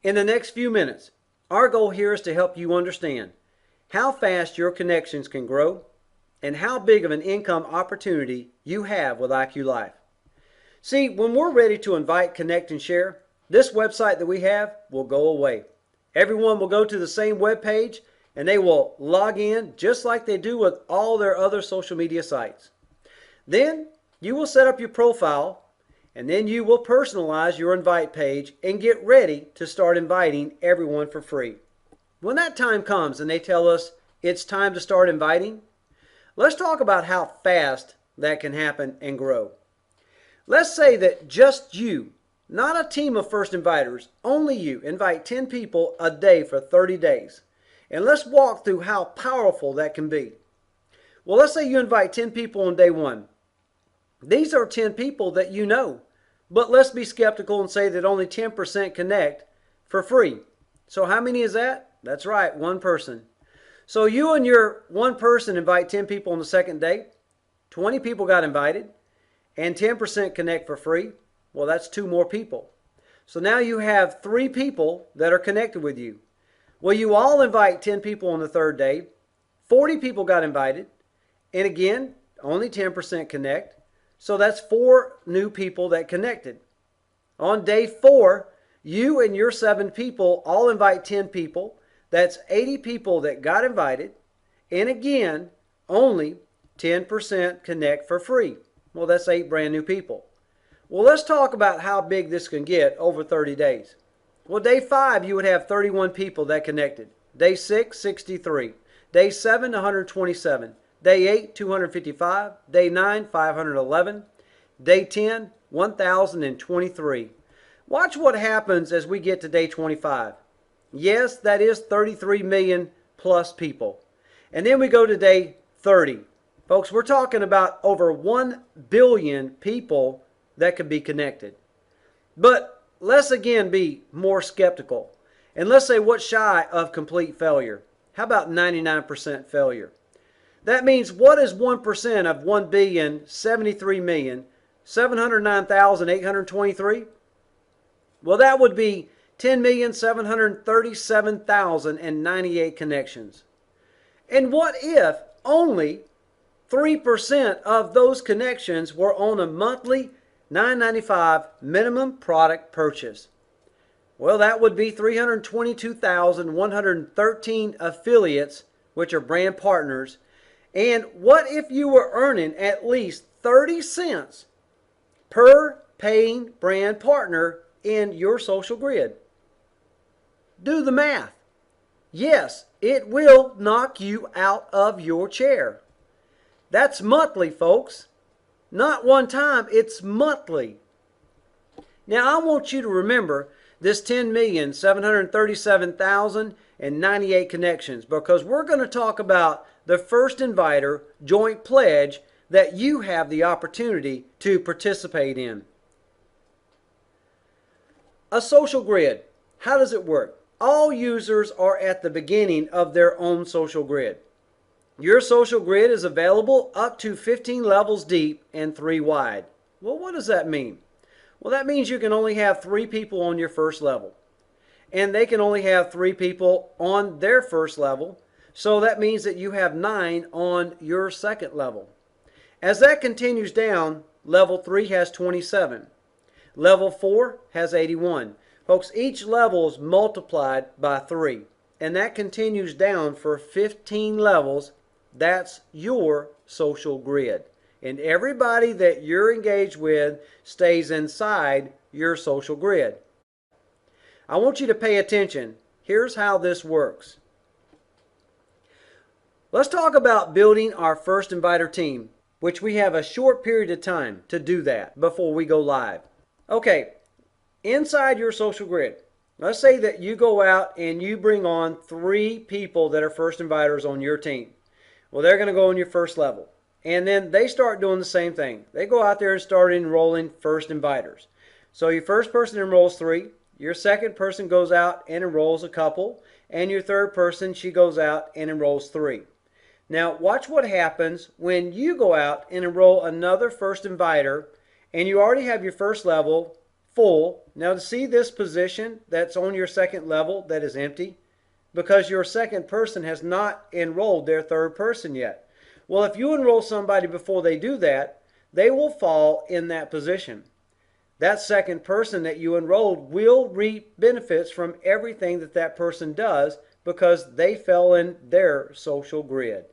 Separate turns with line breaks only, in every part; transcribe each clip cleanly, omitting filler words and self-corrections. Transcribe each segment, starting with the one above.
In the next few minutes, our goal here is to help you understand how fast your connections can grow and how big of an income opportunity you have with iQLife. See, when we're ready to invite, connect, and share, this website that we have will go away. Everyone will go to the same web page and they will log in just like they do with all their other social media sites. Then you will set up your profile and then you will personalize your invite page and get ready to start inviting everyone for free. When that time comes and they tell us it's time to start inviting, let's talk about how fast that can happen and grow. Let's say that just you, not a team of first inviters, only you, invite 10 people a day for 30 days. And let's walk through how powerful that can be. Well, let's say you invite 10 people on day one. These are 10 people that you know, but let's be skeptical and say that only 10% connect for free. So how many is that? That's right, one person. So you and your one person invite 10 people on the second day, 20 people got invited, and 10% connect for free. Well, that's 2 more people. So now you have 3 people that are connected with you. Well, you all invite 10 people on the third day, 40 people got invited, and again, only 10% connect. So that's 4 new people that connected. On day 4, you and your 7 people all invite 10 people. That's 80 people that got invited. And again, only 10% connect for free. Well, that's 8 brand new people. Well, let's talk about how big this can get over 30 days. Well, day 5, you would have 31 people that connected. Day 6, 63. Day 7, 127. Day 8, 255. Day 9, 511. Day 10, 1,023. Watch what happens as we get to day 25. Yes, that is 33 million plus people. And then we go to day 30. Folks, we're talking about over 1 billion people that could be connected. But let's again be more skeptical. And let's say what's shy of complete failure? How about 99% failure? That means what is 1% of 1,073,709,823? Well, that would be 10,737,098 connections. And what if only 3% of those connections were on a monthly $9.95 minimum product purchase? Well, that would be 322,113 affiliates, which are brand partners. And what if you were earning at least 30 cents per paying brand partner in your social grid? Do the math. Yes, it will knock you out of your chair. That's monthly, folks. Not one time, it's monthly. Now, I want you to remember this 10,737,098 connections because we're going to talk about the first inviter joint pledge that you have the opportunity to participate in. A social grid. How does it work? All users are at the beginning of their own social grid. Your social grid is available up to 15 levels deep and 3 wide. Well, what does that mean? Well, that means you can only have 3 people on your first level. And they can only have 3 people on their first level. So that means that you have 9 on your second level. As that continues down, level 3 has 27. Level 4 has 81. Folks, each level is multiplied by 3. And that continues down for 15 levels. That's your social grid. And everybody that you're engaged with stays inside your social grid. I want you to pay attention. Here's how this works. Let's talk about building our first inviter team, which we have a short period of time to do that before we go live. Okay, inside your social grid, let's say that you go out and you bring on 3 people that are first inviters on your team. Well, they're going to go on your first level. And then they start doing the same thing. They go out there and start enrolling first inviters. So your first person enrolls 3. Your second person goes out and enrolls a couple. And your third person, she goes out and enrolls 3. Now, watch what happens when you go out and enroll another first inviter and you already have your first level full. Now to see this position that's on your second level that is empty, because your second person has not enrolled their third person yet. Well, if you enroll somebody before they do that, they will fall in that position. That second person that you enrolled will reap benefits from everything that that person does because they fell in their social grid.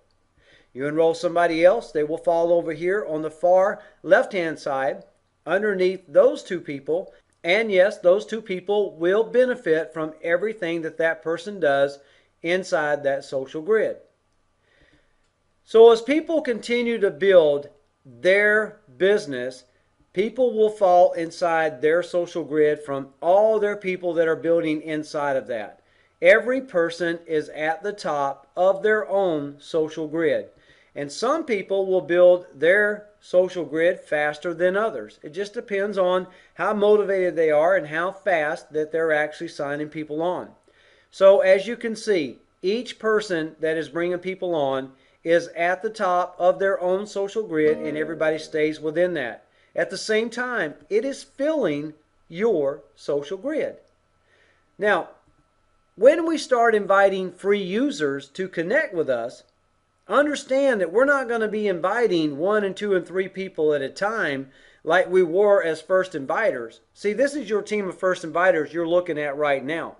You enroll somebody else, they will fall over here on the far left-hand side underneath those two people. And yes, those two people will benefit from everything that that person does inside that social grid. So as people continue to build their business, people will fall inside their social grid from all their people that are building inside of that. Every person is at the top of their own social grid. And some people will build their social grid faster than others. It just depends on how motivated they are and how fast that they're actually signing people on. So as you can see, each person that is bringing people on is at the top of their own social grid, and everybody stays within that. At the same time, it is filling your social grid. Now, when we start inviting free users to connect with us, understand that we're not going to be inviting 1 and 2 and 3 people at a time like we were as first inviters. See, this is your team of first inviters you're looking at right now.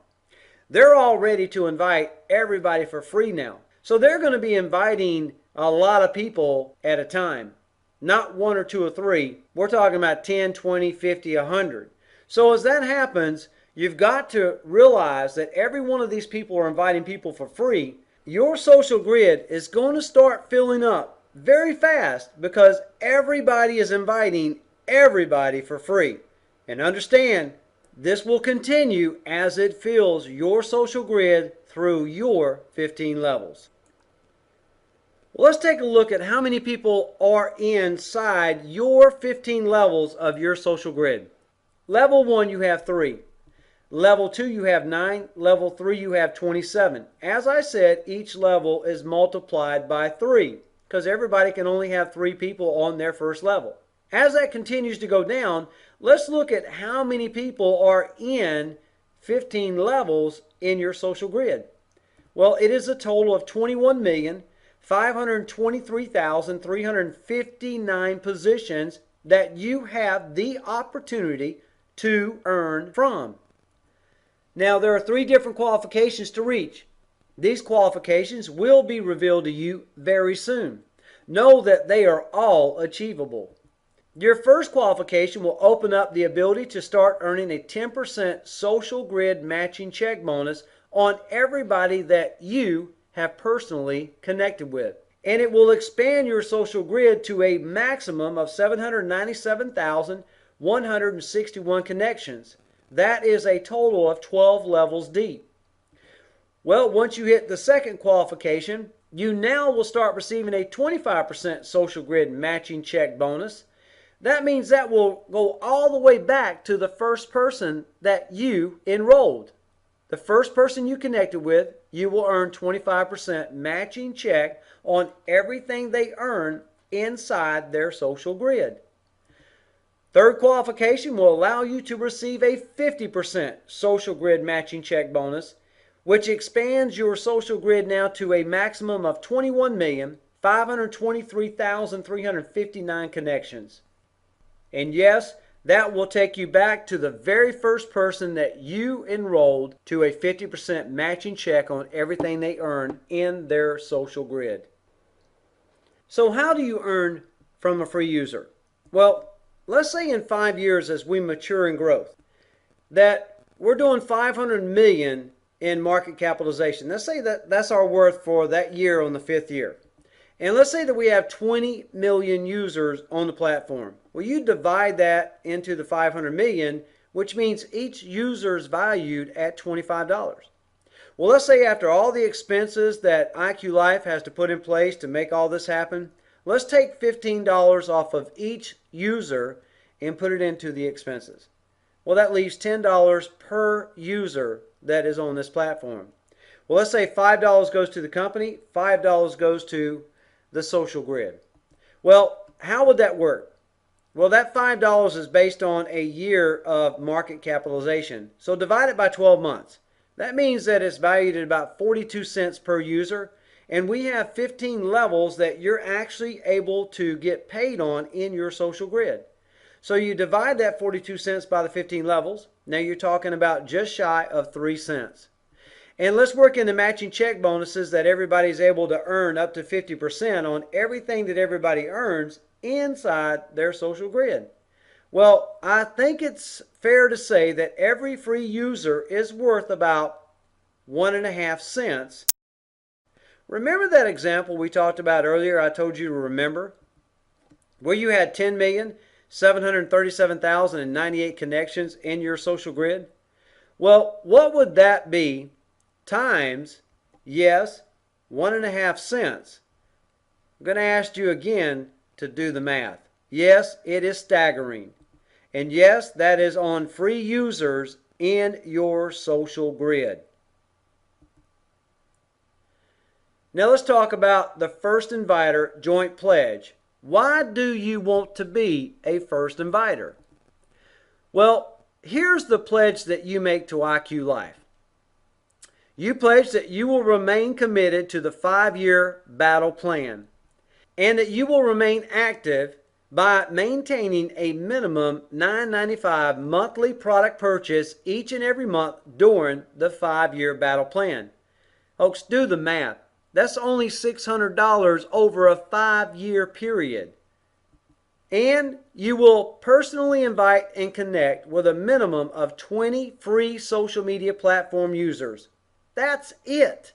They're all ready to invite everybody for free now. So they're going to be inviting a lot of people at a time. Not 1 or 2 or 3. We're talking about 10, 20, 50, 100. So as that happens, you've got to realize that every one of these people are inviting people for free. Your social grid is going to start filling up very fast because everybody is inviting everybody for free. And understand, this will continue as it fills your social grid through your 15 levels. Well, let's take a look at how many people are inside your 15 levels of your social grid. Level 1, you have 3. Level 2, you have 9. Level 3, you have 27. As I said, each level is multiplied by 3 because everybody can only have 3 people on their first level. As that continues to go down, let's look at how many people are in 15 levels in your social grid. Well, it is a total of 21,523,359 positions that you have the opportunity to earn from. Now, there are 3 different qualifications to reach. These qualifications will be revealed to you very soon. Know that they are all achievable. Your first qualification will open up the ability to start earning a 10% social grid matching check bonus on everybody that you have personally connected with. And it will expand your social grid to a maximum of 797,161 connections. That is a total of 12 levels deep. Well, once you hit the second qualification, you now will start receiving a 25% social grid matching check bonus. That means that will go all the way back to the first person that you enrolled. The first person you connected with, you will earn 25% matching check on everything they earn inside their social grid. Third qualification will allow you to receive a 50% social grid matching check bonus, which expands your social grid now to a maximum of 21,523,359 connections. And yes, that will take you back to the very first person that you enrolled to a 50% matching check on everything they earn in their social grid. So how do you earn from a free user? Well, let's say in 5 years as we mature in growth, that we're doing 500 million in market capitalization. Let's say that that's our worth for that year on the 5th year. And let's say that we have 20 million users on the platform. Well, you divide that into the 500 million, which means each user is valued at $25. Well, let's say after all the expenses that iQLife has to put in place to make all this happen, let's take $15 off of each user and put it into the expenses. Well, that leaves $10 per user that is on this platform. Well, let's say $5 goes to the company, $5 goes to the social grid. Well, how would that work? Well, that $5 is based on a year of market capitalization. So divide it by 12 months. That means that it's valued at about 42 cents per user. And we have 15 levels that you're actually able to get paid on in your social grid. So you divide that 42 cents by the 15 levels. Now you're talking about just shy of 3 cents. And let's work in the matching check bonuses that everybody's able to earn up to 50% on everything that everybody earns inside their social grid. Well, I think it's fair to say that every free user is worth about 1.5 cents. Remember that example we talked about earlier I told you to remember? Where you had 10,737,098 connections in your social grid? Well, what would that be times, yes, 1.5 cents? I'm going to ask you again to do the math. Yes, it is staggering. And yes, that is on free users in your social grid. Now let's talk about the first inviter joint pledge. Why do you want to be a first inviter? Well, here's the pledge that you make to iQLife. You pledge that you will remain committed to the 5-year battle plan and that you will remain active by maintaining a minimum $9.95 monthly product purchase each and every month during the 5-year battle plan. Folks, do the math. That's only $600 over a 5-year period. And you will personally invite and connect with a minimum of 20 free social media platform users. That's it.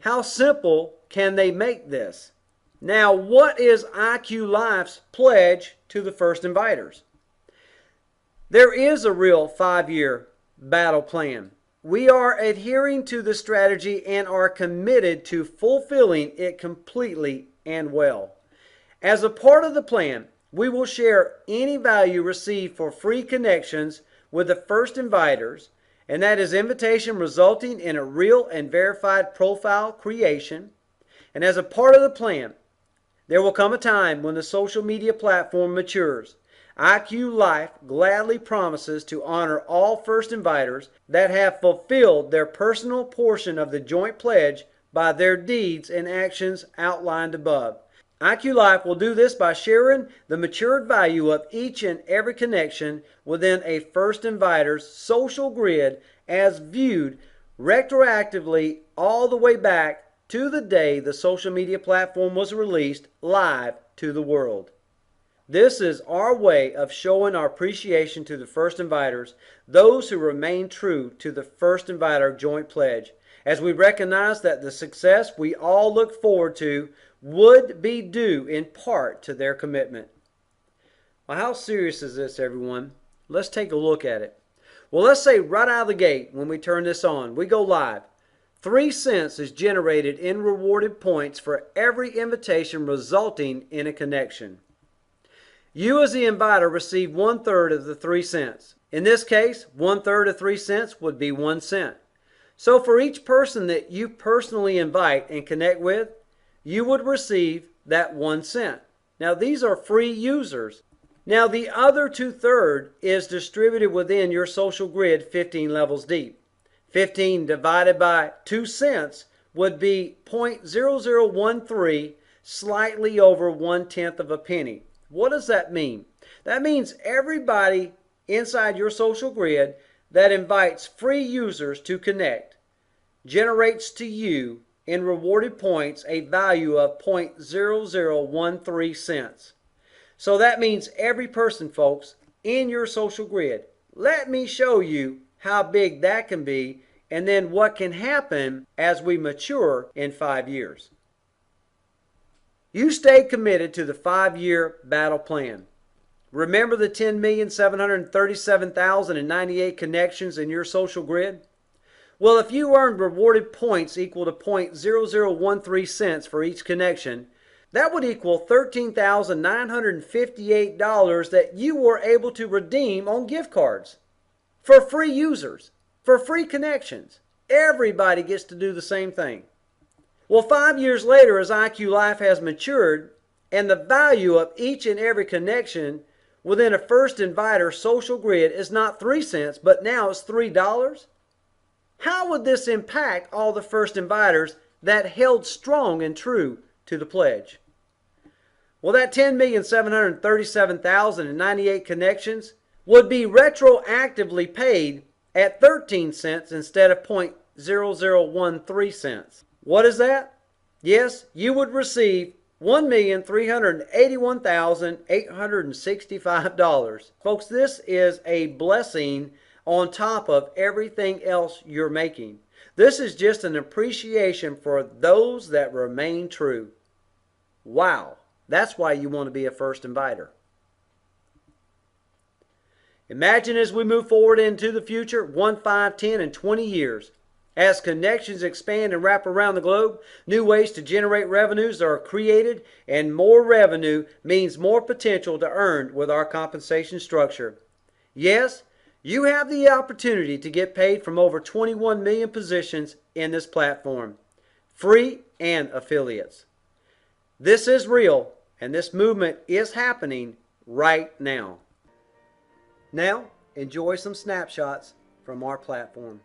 How simple can they make this? Now, what is iQLife's pledge to the first inviters? There is a real 5-year battle plan. We are adhering to the strategy and are committed to fulfilling it completely and well. As a part of the plan, we will share any value received for free connections with the first inviters, and that is invitation resulting in a real and verified profile creation. And as a part of the plan, there will come a time when the social media platform matures. iQLife gladly promises to honor all first inviters that have fulfilled their personal portion of the joint pledge by their deeds and actions outlined above. iQLife will do this by sharing the matured value of each and every connection within a first inviter's social grid as viewed retroactively all the way back to the day the social media platform was released live to the world. This is our way of showing our appreciation to the first inviters, those who remain true to the first inviter joint pledge, as we recognize that the success we all look forward to would be due in part to their commitment. Well, how serious is this, everyone? Let's take a look at it. Well, let's say right out of the gate when we turn this on, we go live. 3 cents is generated in rewarded points for every invitation resulting in a connection. You as the inviter receive 1/3 of the 3 cents. In this case, 1/3 of 3 cents would be 1 cent. So for each person that you personally invite and connect with, you would receive that 1 cent. Now these are free users. Now the other 2/3 is distributed within your social grid 15 levels deep. 15 divided by 2 cents would be 0.0013, slightly over 1/10 of a penny. What does that mean? That means everybody inside your social grid that invites free users to connect generates to you in rewarded points a value of 0.0013 cents. So that means every person, folks, in your social grid. Let me show you how big that can be and then what can happen as we mature in 5 years. You stay committed to the 5-year battle plan. Remember the 10,737,098 connections in your social grid? Well, if you earned rewarded points equal to 0.0013 cents for each connection, that would equal $13,958 that you were able to redeem on gift cards for free users, for free connections. Everybody gets to do the same thing. Well, 5 years later, as iQLife has matured and the value of each and every connection Well, then a first inviter social grid is not 3 cents, but now it's $3? How would this impact all the first inviters that held strong and true to the pledge? Well, that 10,737,098 connections would be retroactively paid at 13 cents instead of 0.0013 cents. What is that? Yes, you would receive $1,381,865. Folks, this is a blessing on top of everything else you're making. This is just an appreciation for those that remain true. Wow, that's why you want to be a first inviter. Imagine as we move forward into the future, 1, 5, 10, and 20 years. As connections expand and wrap around the globe, new ways to generate revenues are created, and more revenue means more potential to earn with our compensation structure. Yes, you have the opportunity to get paid from over 21 million positions in this platform, free and affiliates. This is real, and this movement is happening right now. Now, enjoy some snapshots from our platform.